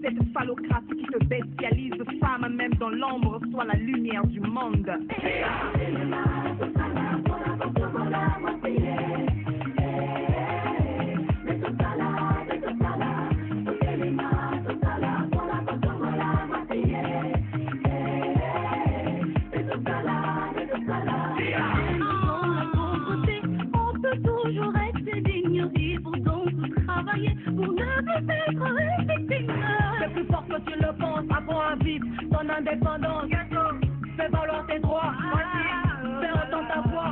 cette phallocratie qui te bestialise. Femme, même dans l'ombre, soit la lumière du monde. Toujours rester digne, vivre donc travailler pour ne plus être victime. C'est plus fort que tu le penses, apprends à vivre ton indépendance. Fais valoir tes droits, fais entendre ta voix.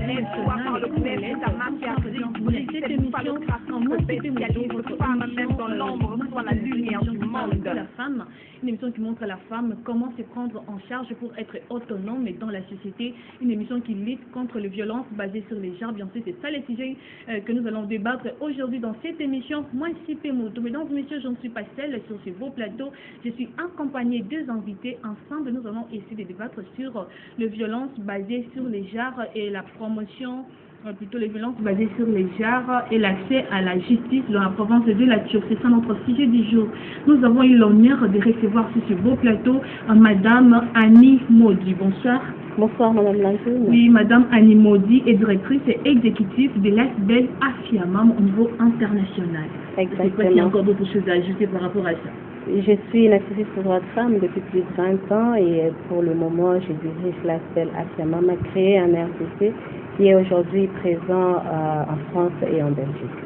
Laisse-toi par le plaisir, ta mafia brise cette phallocratie qui te bestialise. Femme, même dans l'ombre, soit la lumière du monde. La femme, une émission qui montre à la femme comment se prendre en charge pour être autonome dans la société, une émission qui lutte contre les violences basées sur les genres. Bien sûr, c'est ça les sujets que nous allons débattre aujourd'hui dans cette émission. Moi, c'est Pémoto. Mesdames et messieurs, je ne suis pas seule sur ce beau plateau. Je suis accompagnée de deux invités. Ensemble, nous allons essayer de débattre sur les violences basées sur les genres et la promotion, plutôt les violences basées sur les genres et l'accès à la justice dans la province de la Turque. C'est ça notre sujet du jour. Nous avons eu l'honneur de recevoir sur ce beau plateau Madame Annie Maudi. Bonsoir. Bonsoir Madame Lantoune. Oui, Madame Annie Maudi est directrice exécutive de l'ASBEL AFIAMAM au niveau international. Exactement. Je ne sais pas s'il y a encore d'autres choses à ajouter par rapport à ça. Je suis une activiste pour droits de femmes depuis plus de 20 ans et pour le moment, je dirige l'ASBEL AFIAMAM, a créé un RCC qui est aujourd'hui présent en France et en Belgique.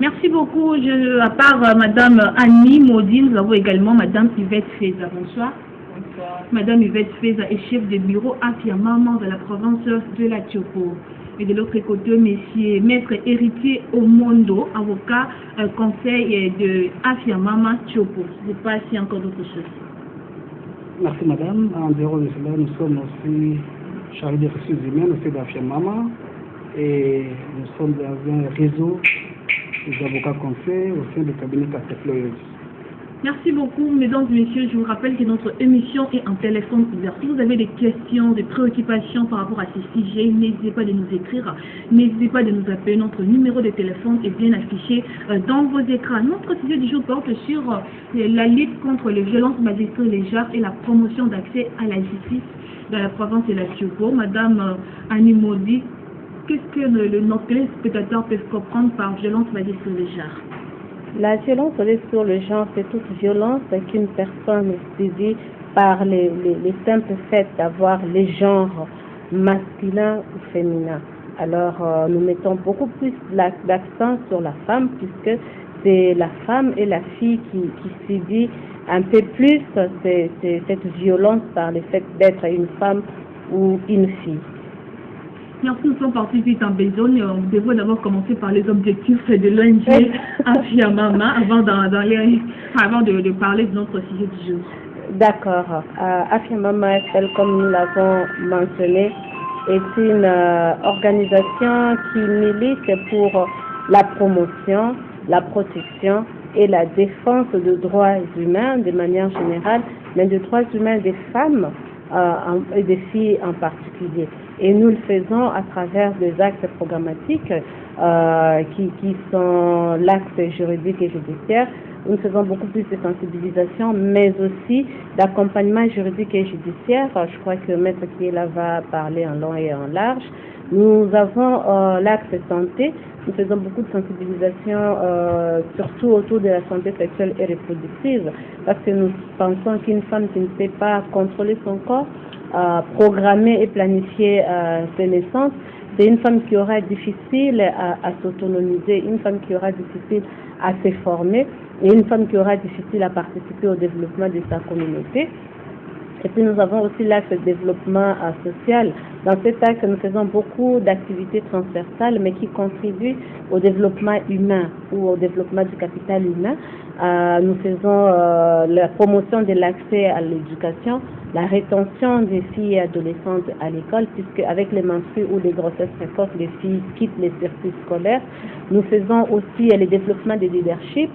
Merci beaucoup. À part Madame Annie Maudi, nous avons également Madame Yvette Feza. Bonsoir. Bonsoir. Madame Yvette Feza est chef de bureau AFIAMAM de la province de la Tiopo. Et de l'autre côté, Monsieur Maître Héritier Omondo, avocat conseil de AFIAMAM Tiopo. Je ne sais pas s'il y a encore d'autres choses. Merci Madame. En dehors de cela, nous sommes aussi chargés des ressources humaines au sein d'AFIAMAM et nous sommes dans un réseau des avocats conseils au sein du cabinet Castefleury. Merci beaucoup, mesdames et messieurs. Je vous rappelle que notre émission est en téléphone ouvert. Si vous avez des questions, des préoccupations par rapport à ces sujets, n'hésitez pas de nous écrire. N'hésitez pas de nous appeler. Notre numéro de téléphone est bien affiché dans vos écrans. Notre sujet du jour porte sur la lutte contre les violences basées sur les genres et la promotion d'accès à la justice dans la province de la Tiopo. Madame Annie Maudi, qu'est-ce que nos téléspectateurs peuvent comprendre par violence basée sur les genres? La violence basée sur le genre, c'est toute violence qu'une personne subit par les simples faits d'avoir les genres masculin ou féminin. Alors, nous mettons beaucoup plus l'accent sur la femme puisque c'est la femme et la fille qui subit un peu plus cette violence par le fait d'être une femme ou une fille. Merci, nous sommes partis vite en besogne. On devrait d'abord commencer par les objectifs de l'ONG AFIAMAM avant de parler de notre sujet du jour. D'accord. AFIAMAM, comme nous l'avons mentionné, est une organisation qui milite pour la promotion, la protection et la défense de droits humains de manière générale, mais de droits humains des femmes et des filles en particulier. Et nous le faisons à travers des actes programmatiques qui sont l'acte juridique et judiciaire. Nous faisons beaucoup plus de sensibilisation, mais aussi d'accompagnement juridique et judiciaire. Je crois que Maître Kiela va parler en long et en large. Nous avons l'acte santé. Nous faisons beaucoup de sensibilisation, surtout autour de la santé sexuelle et reproductive, parce que nous pensons qu'une femme qui ne sait pas contrôler son corps, programmer et planifier ses naissances, c'est une femme qui aura difficile à s'autonomiser, une femme qui aura difficile à se former et une femme qui aura difficile à participer au développement de sa communauté. Et puis nous avons aussi l'axe développement social. Dans cet axe, nous faisons beaucoup d'activités transversales, mais qui contribuent au développement humain ou au développement du capital humain. Nous faisons la promotion de l'accès à l'éducation, la rétention des filles et adolescentes à l'école, puisque avec les menstrues ou les grossesses précoces, les filles quittent les circuits scolaires. Nous faisons aussi le développement des leadership,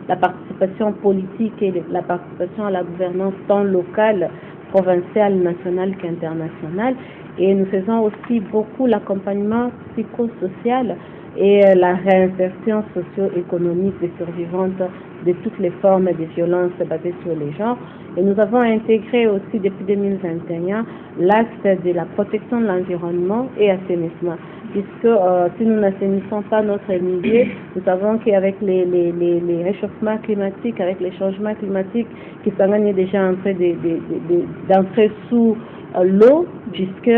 la participation politique et la participation à la gouvernance tant locale, provinciale, nationale qu'internationale. et nous faisons aussi beaucoup l'accompagnement psychosocial et la réinsertion socio-économique des survivantes de toutes les formes de violences basées sur les genres. Et nous avons intégré aussi depuis 2021 l'axe de la protection de l'environnement et assainissement, puisque si nous n'assainissons pas notre milieu, nous savons qu'avec les réchauffements climatiques, avec les changements climatiques qui sont déjà en train d'entrer sous l'eau, puisque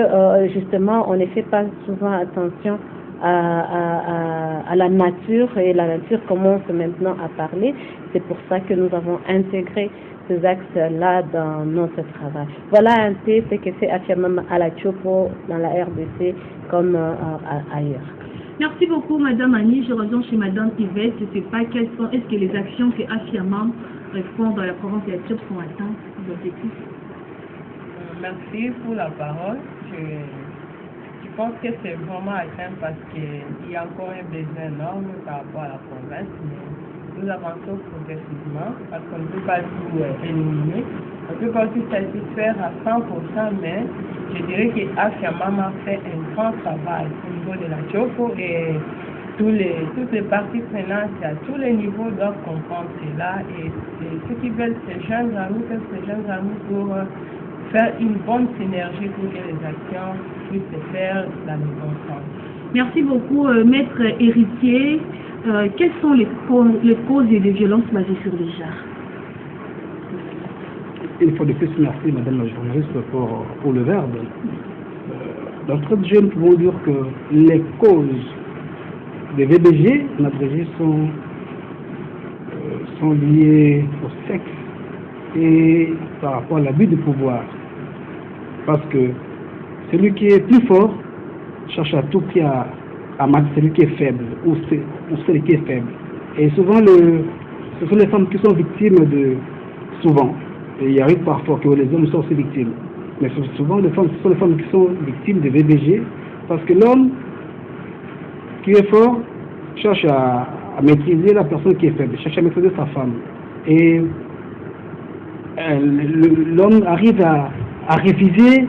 justement on ne fait pas souvent attention à la nature, et la nature commence maintenant à parler. C'est pour ça que nous avons intégré ces axes-là dans notre travail. Voilà un peu ce que fait Afiamama à la Chopo dans la RDC comme ailleurs. Merci beaucoup, Madame Annie. Je reviens chez Madame Yvette. Je ne sais pas quelles sont, est-ce que les actions que Afiamam font dans la province de la Chopo sont atteintes des objectifs? Merci pour la parole. Je pense que c'est vraiment atteint parce qu'il y a encore un besoin énorme par rapport à la province. Mais nous avançons progressivement parce qu'on ne peut pas tout éliminer. On ne peut pas tout satisfaire à 100%, mais je dirais que Afiamama fait un grand travail au niveau de la Chopo et toutes les parties prenantes à tous les niveaux doivent comprendre cela. Et ceux qui veulent se joindre à nous, pour faire une bonne synergie pour que les actions puissent se faire dans le bon sens. Merci beaucoup, Maître Héritier. Quelles sont les causes des violences basées sur les genres? Une fois de plus, merci Madame la journaliste pour le verbe. D'entrée de jeu, nous pouvons dire que les causes des VBG, en abrégé, sont liées au sexe et par rapport à l'abus de pouvoir. Parce que celui qui est plus fort cherche à tout prix à mater celui qui est faible ou celui qui est faible. Et souvent, ce sont les femmes qui sont victimes souvent. Et il arrive parfois que les hommes sont aussi victimes. Mais souvent, ce sont les femmes qui sont victimes de VBG parce que l'homme qui est fort cherche à maîtriser la personne qui est faible, cherche à maîtriser sa femme. Et l'homme arrive à réviser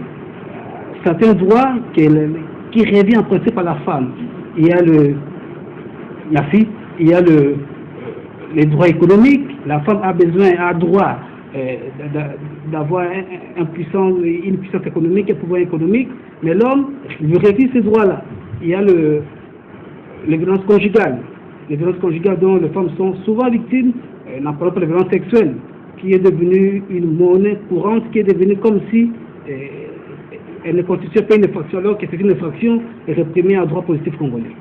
certains droits qui revient en principe à la femme. Il y a les droits économiques. La femme a droit d'avoir une puissance économique, un pouvoir économique, mais l'homme veut réviser ces droits-là. Il y a les violences conjugales. Les violences conjugales dont les femmes sont souvent victimes, n'en parlons pas de violences sexuelles, qui est devenue une monnaie courante, qui est devenue comme si elle ne constituait pas une infraction, alors que c'est une infraction réprimée en droit positif congolais.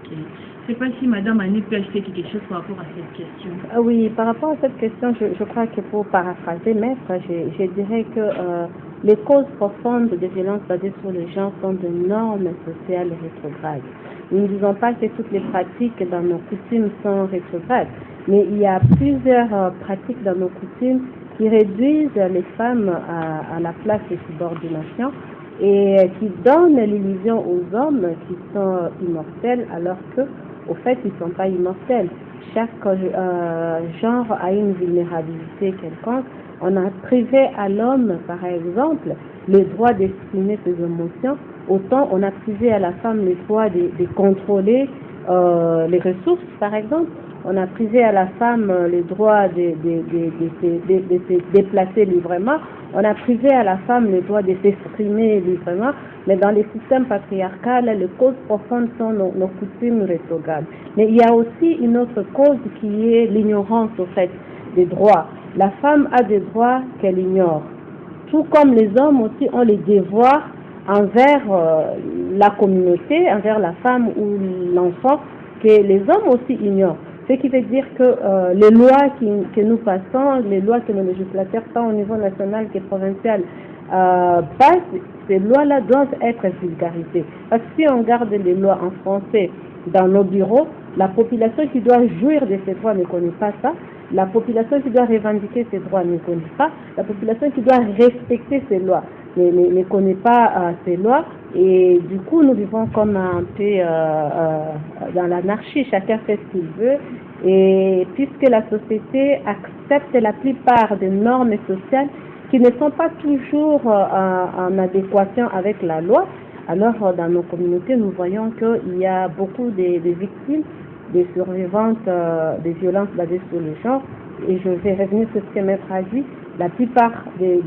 Okay. Je ne sais pas si Mme Annie peut ajouter quelque chose par rapport à cette question. Oui, par rapport à cette question, je crois que pour paraphraser Maître, je dirais que les causes profondes des violences basées sur le genre sont de normes sociales rétrogrades. Nous ne disons pas que toutes les pratiques dans nos coutumes sont rétrogrades, mais il y a plusieurs pratiques dans nos coutumes qui réduisent les femmes à la place de subordination et qui donnent l'illusion aux hommes qui sont immortels alors que, au fait, ils ne sont pas immortels. Chaque genre a une vulnérabilité quelconque. On a privé à l'homme, par exemple, le droit d'exprimer ses émotions, autant on a privé à la femme le droit de contrôler les ressources, par exemple. On a privé à la femme le droit de se déplacer librement. On a privé à la femme le droit de s'exprimer librement. Mais dans les systèmes patriarcaux, les causes profondes sont nos coutumes rétrogrades. Mais il y a aussi une autre cause qui est l'ignorance, au fait, des droits. La femme a des droits qu'elle ignore. Tout comme les hommes aussi ont les devoirs envers la communauté, envers la femme ou l'enfant, que les hommes aussi ignorent. Ce qui veut dire que les lois que nous passons, les lois que nos législateurs, tant au niveau national que provincial, passent, ces lois-là doivent être vulgarisées. Parce que si on garde les lois en français dans nos bureaux, la population qui doit jouir de ces droits ne connaît pas ça. La population qui doit revendiquer ses droits ne connaît pas. La population qui doit respecter ces lois ne connaît pas ces lois. Et du coup, nous vivons comme un peu dans l'anarchie. Chacun fait ce qu'il veut. Et puisque la société accepte la plupart des normes sociales qui ne sont pas toujours en adéquation avec la loi. Alors, dans nos communautés, nous voyons qu'il y a beaucoup de victimes, des survivantes des violences basées sur le genre. Et je vais revenir sur ce que Maître a dit. La plupart des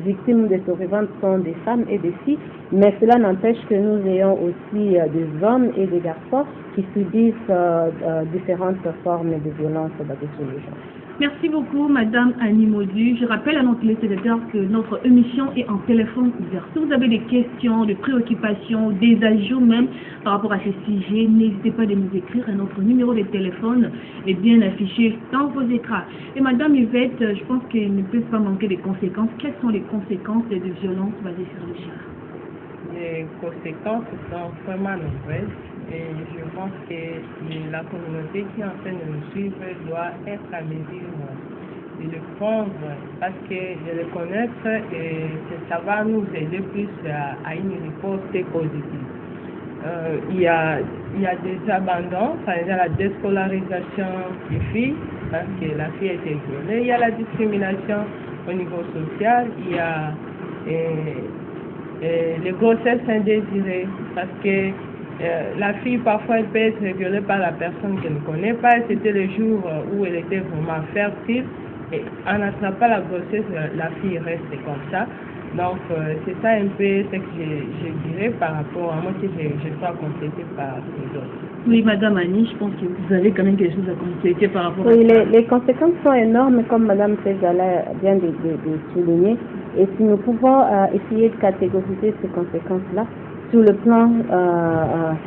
victimes des survivantes sont des femmes et des filles, mais cela n'empêche que nous ayons aussi des hommes et des garçons qui subissent différentes formes de violences basées sur le genre. Merci beaucoup, Madame Annie Modu. Je rappelle à nos téléspectateurs que notre émission est en téléphone ouvert. Si vous avez des questions, des préoccupations, des ajouts même par rapport à ces sujets, n'hésitez pas à nous écrire. Notre numéro de téléphone est bien affiché dans vos écrans. Et Madame Yvette, je pense qu'il ne peut pas manquer des conséquences. Quelles sont les conséquences des violences basées sur le genre? Les conséquences sont vraiment nombreuses. Et je pense que la communauté qui est en train de nous suivre doit être à mesure de le prendre parce que de le connaître, et ça va nous aider plus à une riposte positive. Il y a des abandons, par exemple la déscolarisation des filles, parce que la fille a été violée. Il y a la discrimination au niveau social, il y a les grossesses indésirées, parce que la fille, parfois, elle peut être violée par la personne qu'elle ne connaît pas. C'était le jour où elle était vraiment fertile. Et en attrapant la grossesse, la fille reste comme ça. Donc, c'est ça un peu ce que je dirais par rapport à moi que je dois compléter par les autres. Oui, Madame Annie, je pense que vous avez quand même quelque chose à compléter par rapport à ça. Oui, les conséquences sont énormes, comme Madame Fezala vient de souligner. Et si nous pouvons essayer de catégoriser ces conséquences-là, sur le plan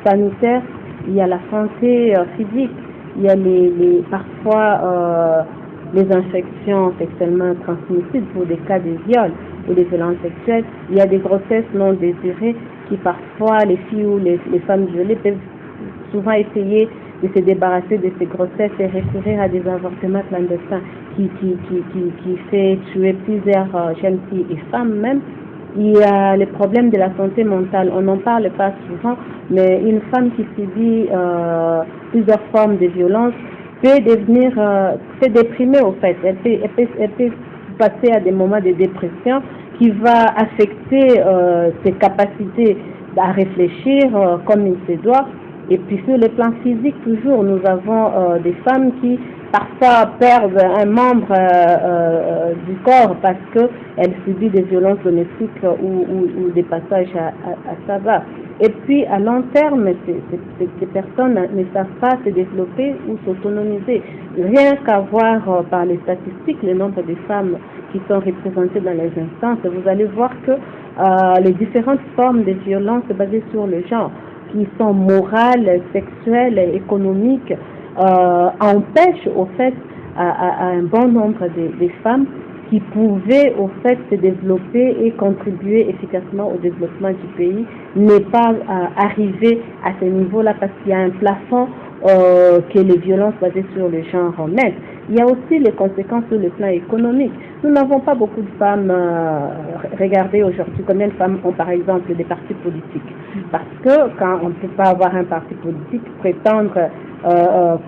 sanitaire, il y a la santé physique, il y a parfois les infections sexuellement transmissibles pour des cas de viol ou de violences sexuelles. Il y a des grossesses non désirées qui parfois les filles ou les femmes violées peuvent souvent essayer de se débarrasser de ces grossesses et recourir à des avortements clandestins qui fait tuer plusieurs jeunes filles et femmes même. Il y a les problèmes de la santé mentale, on n'en parle pas souvent, mais une femme qui subit plusieurs formes de violence peut devenir, peut déprimer au fait, elle peut passer à des moments de dépression qui va affecter ses capacités à réfléchir comme il se doit. Et puis sur le plan physique, toujours, nous avons des femmes qui parfois perdent un membre du corps parce qu'elles subissent des violences domestiques ou des passages à tabac. Et puis à long terme, ces personnes ne savent pas se développer ou s'autonomiser. Rien qu'à voir par les statistiques le nombre de femmes qui sont représentées dans les instances, vous allez voir que les différentes formes de violences basées sur le genre, qui sont morales, sexuelles, économiques, empêchent au fait à un bon nombre de femmes qui pouvaient au fait se développer et contribuer efficacement au développement du pays, n'est pas arriver à ce niveau-là parce qu'il y a un plafond que les violences basées sur le genre mettent. Il y a aussi les conséquences sur le plan économique. Nous n'avons pas beaucoup de femmes, regardez aujourd'hui combien de femmes ont par exemple des partis politiques. Parce que quand on ne peut pas avoir un parti politique, prétendre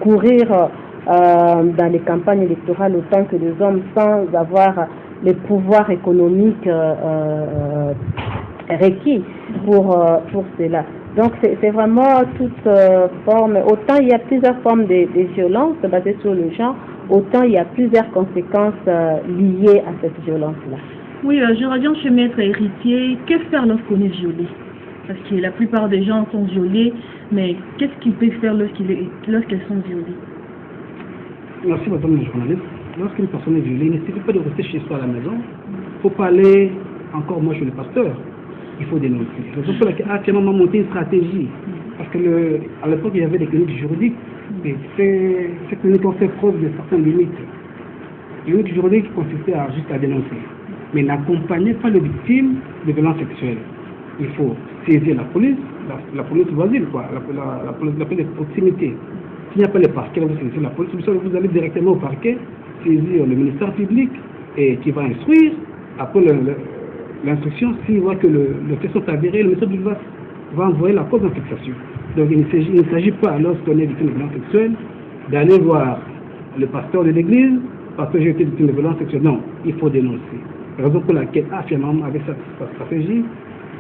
courir dans les campagnes électorales autant que les hommes sans avoir les pouvoirs économiques requis pour cela. Donc c'est vraiment toute forme, autant il y a plusieurs formes de violence basées sur le genre, autant il y a plusieurs conséquences liées à cette violence-là. Oui, je reviens chez Maître Héritier. Que faire lorsqu'on est violé? Parce que la plupart des gens sont violés, mais qu'est-ce qu'ils peuvent faire lorsqu'elles sont violées? Merci madame la journaliste. Lorsqu'une personne est violée, il ne suffit pas de rester chez soi à la maison. Il faut pas aller, encore moi chez le pasteur, il faut dénoncer. C'est pour ça qu'actuellement on a monté une stratégie. Parce qu'à l'époque il y avait des cliniques juridiques, mais ces cliniques ont fait preuve de certaines limites. Les cliniques juridiques consistaient juste à dénoncer, mais n'accompagnaient pas les victimes de violences sexuelles. Il faut saisir la police voisine, quoi, la police de proximité. S'il n'y a pas le parquet, vous saisissez la police, vous allez directement au parquet, saisir le ministère public et qui va instruire. Après l'instruction, s'il voit que le fait sont avérés, le ministère public va envoyer la cause en fixation. Donc il ne s'agit pas, lorsqu'on est victime de violence sexuelle, d'aller voir le pasteur de l'église parce que j'ai été victime de violence sexuelle. Non, il faut dénoncer. Raison pour laquelle AFIA-MAMA, avec sa stratégie,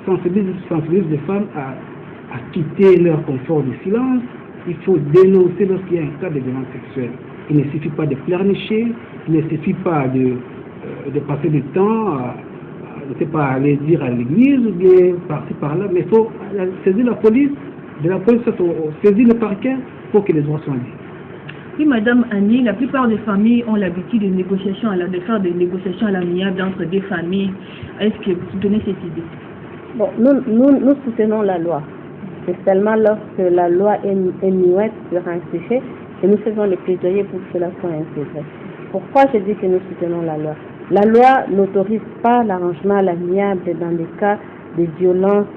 sensibilise les femmes à quitter leur confort du silence. Il faut dénoncer lorsqu'il y a un cas de violence sexuelle. Il ne suffit pas de pleurnicher, il ne suffit pas de passer du temps je ne sais pas, aller dire à l'église ou bien par-ci par-là, mais il faut saisir la police, il faut saisir le parquet pour que les droits soient dits. Oui, Madame Annie, la plupart des familles ont l'habitude de faire des négociations à l'amiable entre des familles. Est-ce que vous soutenez cette idée? Bon, nous soutenons la loi. C'est seulement lorsque la loi est muette sur un sujet que nous faisons le plaidoyer pour que cela soit intégré. Pourquoi je dis que nous soutenons la loi? La loi n'autorise pas l'arrangement à l'amiable dans les cas de violences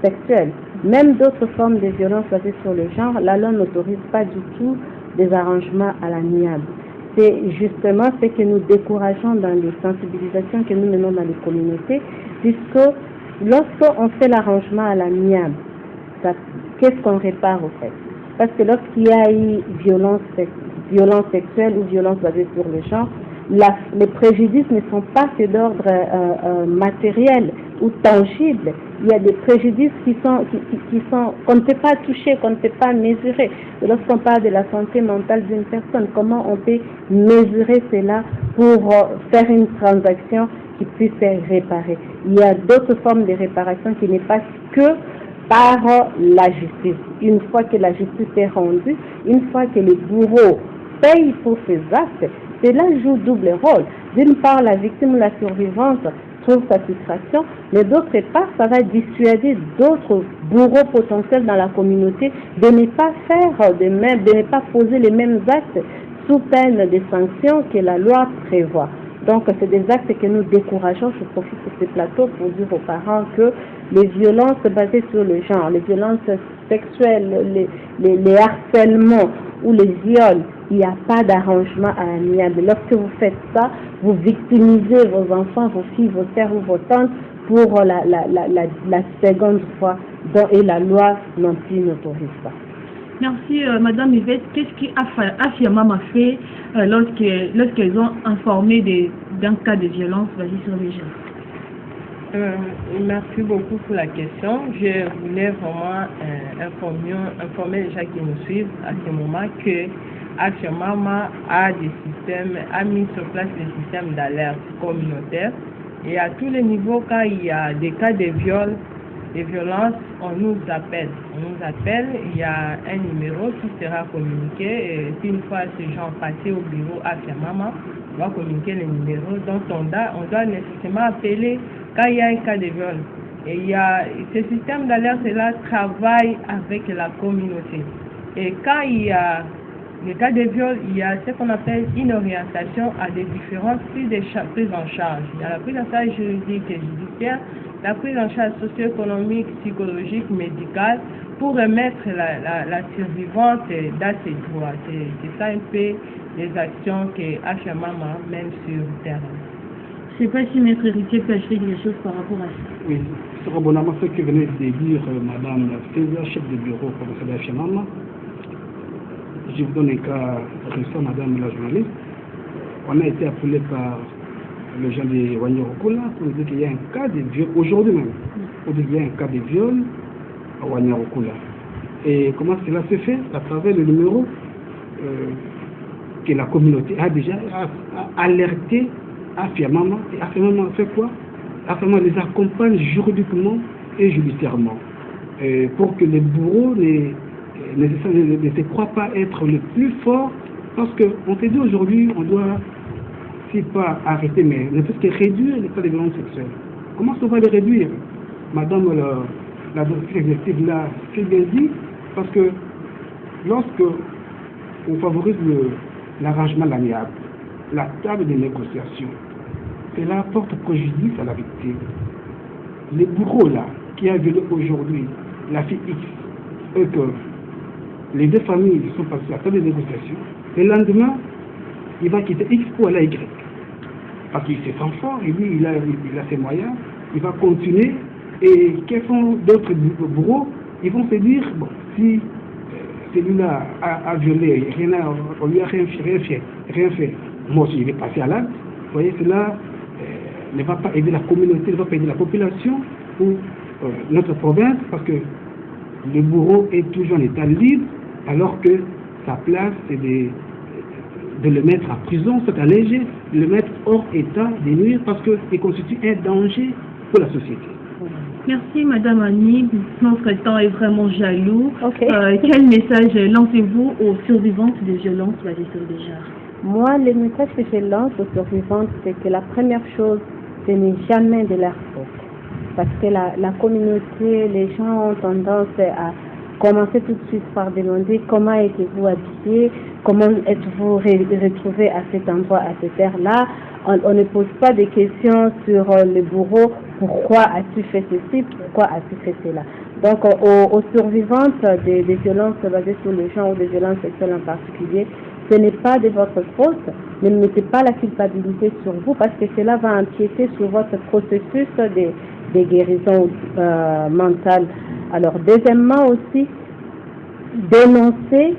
sexuelles. Même d'autres formes de violences basées sur le genre, la loi n'autorise pas du tout des arrangements à l'amiable. C'est justement ce que nous décourageons dans les sensibilisations que nous menons dans les communautés, puisque lorsqu'on fait l'arrangement à l'amiable, qu'est-ce qu'on répare au fait? Parce que lorsqu'il y a eu violence sexuelle ou violence basée sur le genre, les préjudices ne sont pas que d'ordre matériel ou tangible. Il y a des préjudices qu'on ne peut pas toucher, qu'on ne peut pas mesurer. Et lorsqu'on parle de la santé mentale d'une personne, comment on peut mesurer cela pour faire une transaction qui puisse être réparée? Il y a d'autres formes de réparation qui n'est pas que par la justice. Une fois que la justice est rendue, une fois que les bourreaux payent pour ces actes, cela joue double rôle. D'une part, la victime ou la survivante trouve satisfaction, mais d'autre part, ça va dissuader d'autres bourreaux potentiels dans la communauté de ne pas faire de ne pas poser les mêmes actes sous peine de sanctions que la loi prévoit. Donc, c'est des actes que nous décourageons. Je profite de ce plateau pour dire aux parents que les violences basées sur le genre, les violences sexuelles, les harcèlements ou les viols, il n'y a pas d'arrangement à l'amiable. Lorsque vous faites ça, vous victimisez vos enfants, vos filles, vos sœurs ou vos tantes pour la seconde fois, et la loi non plus n'autorise pas. Merci, Madame Yvette. Qu'est-ce qu'AFIA-MAMA a fait lorsqu'elles ont informé d'un cas de violence basée sur les gens? Merci beaucoup pour la question. Je voulais vraiment informer les gens qui nous suivent à ce moment que AFIA-MAMA a mis sur place des systèmes d'alerte communautaire. Et à tous les niveaux, quand il y a des cas de viol, des violences, on nous appelle. Il y a un numéro qui sera communiqué. Et une fois ces gens passés au bureau AFIA-MAMA, on va communiquer le numéro. Donc on doit nécessairement appeler quand il y a un cas de viol. Et il y a ce système d'alerte-là travaille avec la communauté. Et quand il y a le cas de viol, il y a ce qu'on appelle une orientation à des différentes prises en charge. Il y a la prise en charge juridique et judiciaire, la prise en charge socio-économique, psychologique, médicale, pour remettre la survivante dans ses droits. C'est ça un peu les actions que AFIA-MAMA mène sur le terrain. Je ne sais pas si Maître Héritier peut ajouter quelque chose par rapport à ça. Oui, c'est abondamment ce que venait de dire Madame César, chef de bureau pour le AFIA-MAMA. Je vous donne un cas récent, Madame la journaliste. On a été appelé par le gens de Wanyarukula pour nous dire qu'il y a un cas de viol, aujourd'hui même, pour dire qu'il y a un cas de viol à Wanyarukula. Et comment cela se fait? À travers le numéro que la communauté a déjà alerté AFIA-MAMA. Et AFIA-MAMA fait quoi? AFIA-MAMA les accompagne juridiquement et judiciairement pour que les bourreaux ne se croient pas être le plus fort, parce qu'on se dit aujourd'hui, on doit, si pas arrêter, mais ne peut que réduire les cas de violence sexuelle. Comment on va les réduire? Madame la directrice exécutive l'a très bien dit, parce que lorsque on favorise l'arrangement l'amiable, la table de négociation, cela porte préjudice à la victime. Les bourreaux là, qui a violé aujourd'hui la fille X, et que les deux familles sont passées à la table de négociation, le lendemain, il va quitter X pour aller à Y. Parce qu'il se sent fort, et lui, il a ses moyens, il va continuer, et quels sont d'autres bourreaux? Ils vont se dire, bon, si celui-là a violé, on lui a rien fait, moi aussi, il est passé à l'acte. Vous voyez, cela ne va pas aider la communauté, ne va pas aider la population ou notre province, parce que le bourreau est toujours en état libre, alors que sa place, c'est de le mettre en prison, c'est alléger, de le mettre hors état de nuire, parce qu'il constitue un danger pour la société. Merci Madame Annie, notre temps est vraiment jaloux. Ok. Quel message lancez-vous aux survivantes des violences basées sur les genres? Moi, le message que je lance aux survivantes, c'est que la première chose, ce n'est jamais de leur faute. Parce que la communauté, les gens ont tendance à commencer tout de suite par demander comment êtes-vous habillé, comment êtes-vous retrouvé à cet endroit, à cette heure-là. On ne pose pas de questions sur le bourreau, pourquoi as-tu fait ceci, pourquoi as-tu fait cela. Donc aux survivantes des violences basées sur le genre ou des violences sexuelles en particulier, ce n'est pas de votre faute, ne mettez pas la culpabilité sur vous parce que cela va empiéter sur votre processus de guérison mentale. Alors deuxièmement aussi, dénoncer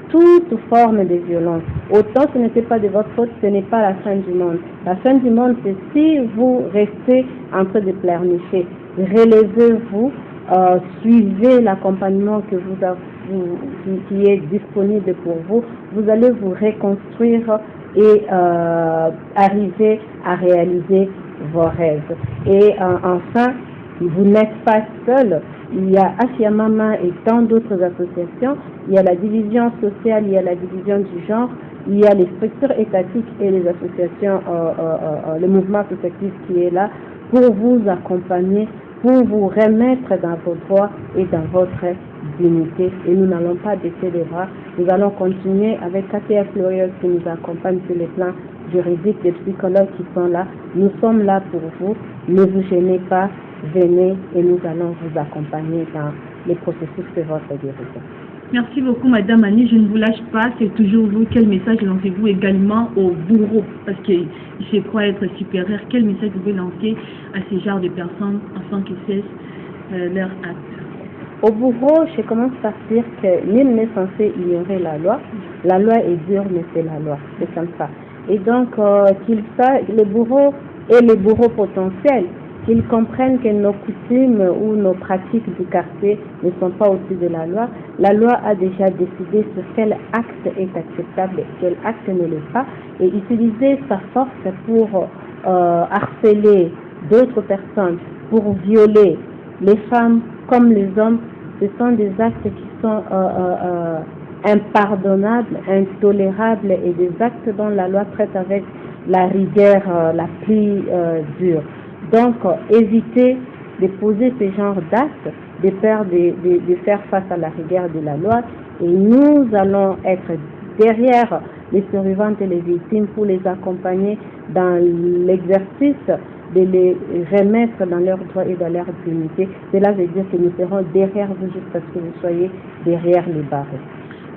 toute forme de violence. Autant ce n'était pas de votre faute, ce n'est pas la fin du monde. La fin du monde, c'est si vous restez en train de pleurnicher. Relevez-vous, suivez l'accompagnement que vous avez, qui est disponible pour vous. Vous allez vous reconstruire et arriver à réaliser vos rêves. Et enfin, vous n'êtes pas seul. Il y a Afiamama et tant d'autres associations. Il y a la division sociale, il y a la division du genre, il y a les structures étatiques et les associations, le mouvement associatif qui est là pour vous accompagner, pour vous remettre dans vos droits et dans votre dignité. Et nous n'allons pas baisser les bras. Nous allons continuer avec KTF Lawyers qui nous accompagne sur les plans juridiques, des psychologues qui sont là. Nous sommes là pour vous. Ne vous gênez pas. Venez et nous allons vous accompagner dans les processus de votre guérison. Merci beaucoup Madame Annie, je ne vous lâche pas, c'est toujours vous. Quel message lancez-vous également aux bourreaux? Parce qu'ils se croient être supérieurs. Quel message vous pouvez lancer à ces genres de personnes afin qu'ils cessent leur acte? Au bourreau, je commence par dire que nul n'est censé ignorer la loi. La loi est dure, mais c'est la loi. C'est comme ça. Et donc, qu'ils sachent, les bourreaux et les bourreaux potentiels, qu'ils comprennent que nos coutumes ou nos pratiques du quartier ne sont pas au-dessus de la loi. La loi a déjà décidé sur quel acte est acceptable et quel acte ne l'est pas. Et utiliser sa force pour harceler d'autres personnes, pour violer les femmes comme les hommes, ce sont des actes qui sont impardonnables, intolérables et des actes dont la loi traite avec la rigueur la plus dure. Donc, évitez de poser ce genre d'actes, de faire face à la rigueur de la loi. Et nous allons être derrière les survivantes et les victimes pour les accompagner dans l'exercice de les remettre dans leurs droits et dans leur dignité. Cela veut dire que nous serons derrière vous jusqu'à ce que vous soyez derrière les barreaux.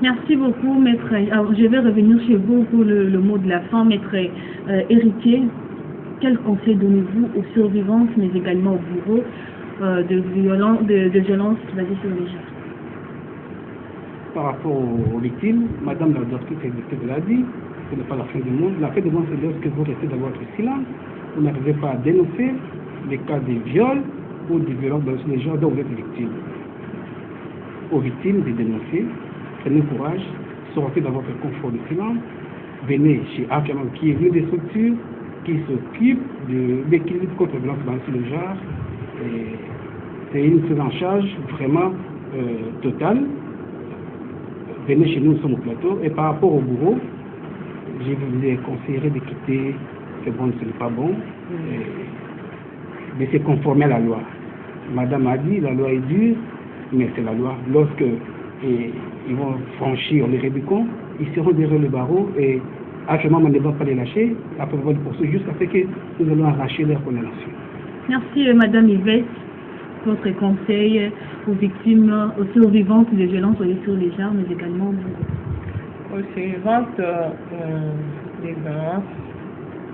Merci beaucoup, maître. Alors, je vais revenir chez vous pour le mot de la fin, maître héritier. Quel conseil donnez-vous aux survivantes, mais également aux bourreaux de violences basées sur les genres? Par rapport aux victimes, Madame la doctrice l'a dit, ce n'est pas la fin du monde. La fin du monde, c'est lorsque vous restez dans votre silence, vous n'arrivez pas à dénoncer les cas de viol ou de violences basées sur les genres dont vous êtes victime. Aux victimes de dénoncer, prenez courage, sortez dans votre confort de silence, venez chez Afiamama qui est l'une des structures qui s'occupe de l'équilibre contre les violences basées sur le genre. C'est une prise en charge vraiment totale. Venez chez nous, nous sommes au plateau. Et par rapport au bourreau, je vous conseillerais de quitter, c'est bon, ce n'est pas bon, de se conformer à la loi. Madame a dit, la loi est dure, mais c'est la loi. Lorsque ils vont franchir les Rubicons, ils seront derrière le barreau et actuellement, on ne va pas les lâcher, après on va les poursuivre jusqu'à ce que nous allons arracher leur condamnation. Merci Madame Yvette, votre conseil aux victimes, aux survivantes des violences basées sur les genres, mais également aux survivantes des violences.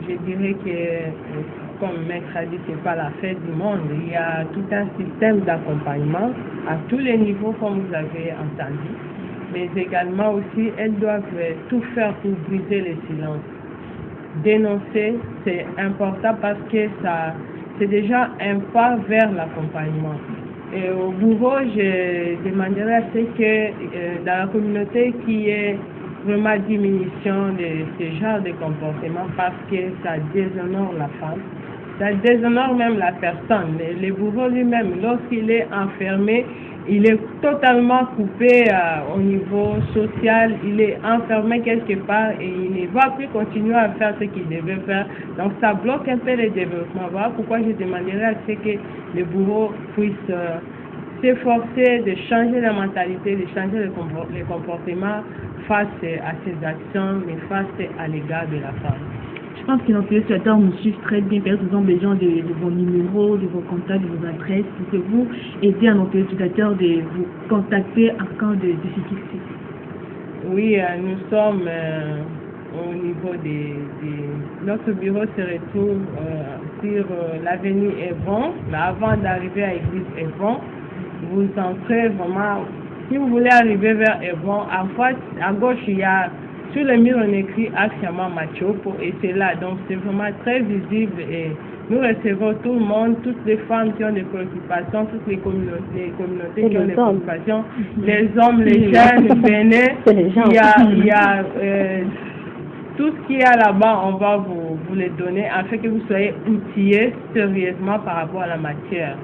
Je dirais que, comme Maître a dit, ce n'est pas la fête du monde. Il y a tout un système d'accompagnement à tous les niveaux, comme vous avez entendu. Mais également aussi, elles doivent tout faire pour briser les silences. dénoncer, c'est important parce que c'est déjà un pas vers l'accompagnement. Et au bourreau, je demanderais à ce que dans la communauté qu'il y ait vraiment diminution de ce genre de comportement parce que ça déshonore la femme, ça déshonore même la personne. Le bourreau lui-même, lorsqu'il est enfermé, il est totalement coupé au niveau social, il est enfermé quelque part et il ne va plus continuer à faire ce qu'il devait faire. Donc ça bloque un peu le développement. Voilà pourquoi je demanderais à ce que les bourreaux puissent s'efforcer de changer la mentalité, de changer le comportement face à ces actions, mais face à l'égard de la femme. Je pense que nos téléspectateurs nous suivent très bien. Peut-être qu'ils ont besoin de vos numéros, de vos contacts, de vos adresses. Pour que vous aider à nos téléspectateurs de vous contacter en cas de difficulté. Oui, nous sommes au niveau notre bureau se retrouve sur l'avenue Evon, avant d'arriver à l'église Evon. Vous entrez vraiment, si vous voulez arriver vers Evon, à gauche, il y a sur le mur on écrit Axiama Machopo et c'est là, donc c'est vraiment très visible et nous recevons tout le monde, toutes les femmes qui ont des préoccupations, toutes les communautés qui ont des préoccupations, les hommes, les jeunes, venez, il y a tout ce qu'il y a là-bas, on va vous les donner afin que vous soyez outillés sérieusement par rapport à la matière.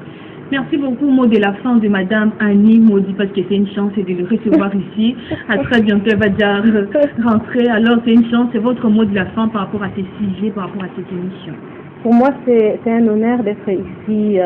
Merci beaucoup, mot de la fin de Madame Annie Maudit, parce que c'est une chance de le recevoir ici. À très bientôt, elle va déjà rentrer. Alors, c'est une chance, c'est votre mot de la fin par rapport à ces sujets, par rapport à cette émission. Pour moi, c'est un honneur d'être ici,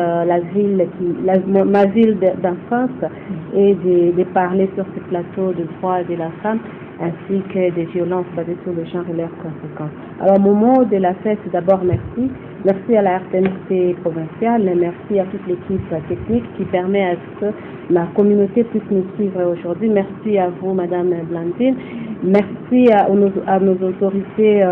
ma ville d'enfance, et de parler sur ce plateau de droits de la femme, ainsi que des violences basées sur le genre et leurs conséquences. Alors, mon mot de la fête, c'est d'abord merci. Merci à la RTNC provinciale, merci à toute l'équipe technique qui permet à ce que la communauté puisse nous suivre aujourd'hui. Merci à vous, Madame Blandine. Merci à nos autorités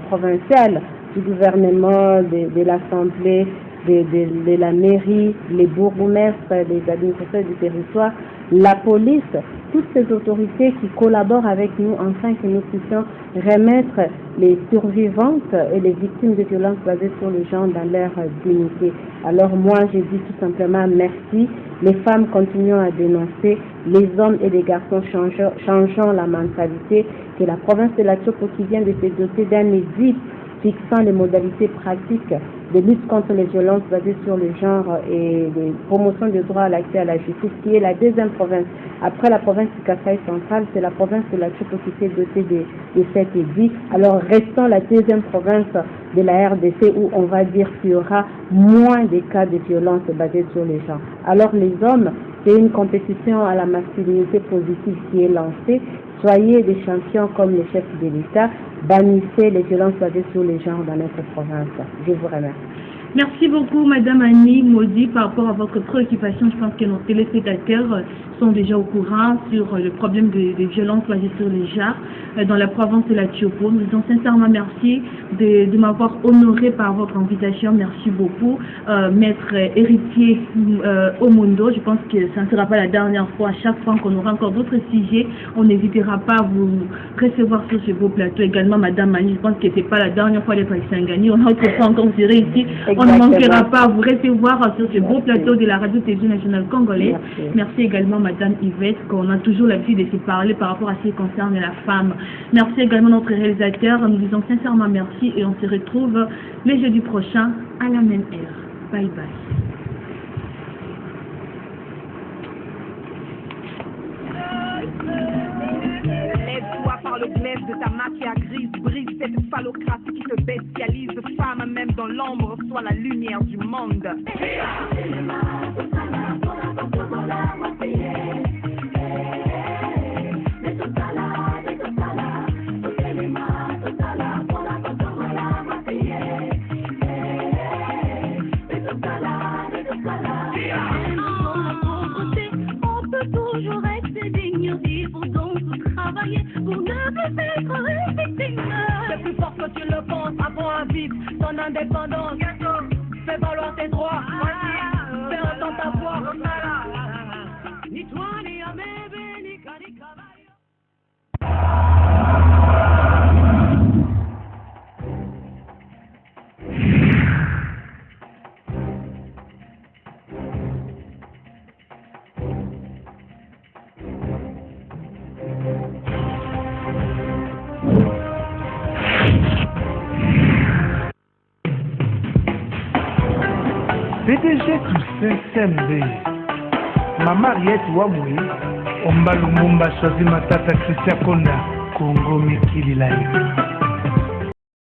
provinciales, du gouvernement, de l'Assemblée, de la mairie, les bourgmestres, les administrateurs du territoire, la police, toutes ces autorités qui collaborent avec nous afin que nous puissions remettre les survivantes et les victimes de violences basées sur le genre dans leur dignité. Alors moi, je dis tout simplement merci. Les femmes continuent à dénoncer, les hommes et les garçons changeons la mentalité, que la province de la Tchopo qui vient de se doter d'un édit fixant les modalités pratiques de lutte contre les violences basées sur le genre et de promotion du droit à l'accès à la justice, qui est la deuxième province. Après la province du Kasaï central, c'est la province de la Tchopo qui s'est dotée de cet édit. Alors, restons la deuxième province de la RDC où on va dire qu'il y aura moins de cas de violences basées sur le genre. Alors, les hommes, c'est une compétition à la masculinité positive qui est lancée. Soyez des champions comme les chefs de l'État. Bannissez les violences basées sur les genres dans notre province. Je vous remercie. Merci beaucoup, Madame Annie Maudit, par rapport à votre préoccupation. Je pense que nos téléspectateurs sont déjà au courant sur le problème des violences basées sur les genres dans la province de la Tchopo. Nous disons sincèrement merci de m'avoir honoré par votre invitation. Merci beaucoup. Maître héritier Omondo, je pense que ça ne sera pas la dernière fois. À chaque fois qu'on aura encore d'autres sujets, on n'hésitera pas à vous recevoir sur ce beau plateau. Également, Madame Annie, je pense que ce n'est pas la dernière fois d'être à Sangani. On a autrefois encore tiré ici. On ne manquera pas à vous recevoir sur ce beau plateau de la Radio-Télévision nationale congolaise. Merci également, Madame Yvette, qu'on a toujours l'habitude de se parler par rapport à ce qui concerne la femme. Merci également notre réalisateur. Nous disons sincèrement merci et on se retrouve le jeudi prochain à la même heure. Bye bye. Lève-toi par le glaive de ta mafia grise, brise cette phallocratie qui te bestialise. Femme, même dans l'ombre, sois la lumière du monde. On peut toujours rester digne, vivre donc travailler pour ne plus être victime. C'est plus fort que tu le penses, apprends à vivre ton indépendance. Fais valoir tes droits, fais entendre ta voix. Ni toi, ni Amébé, ni Cavallo. PDG Toussaint Sembe, Maman Ariette Wamoué, Omba Lumumba Choisi Matata Christian Konda, Congo Mikili Live.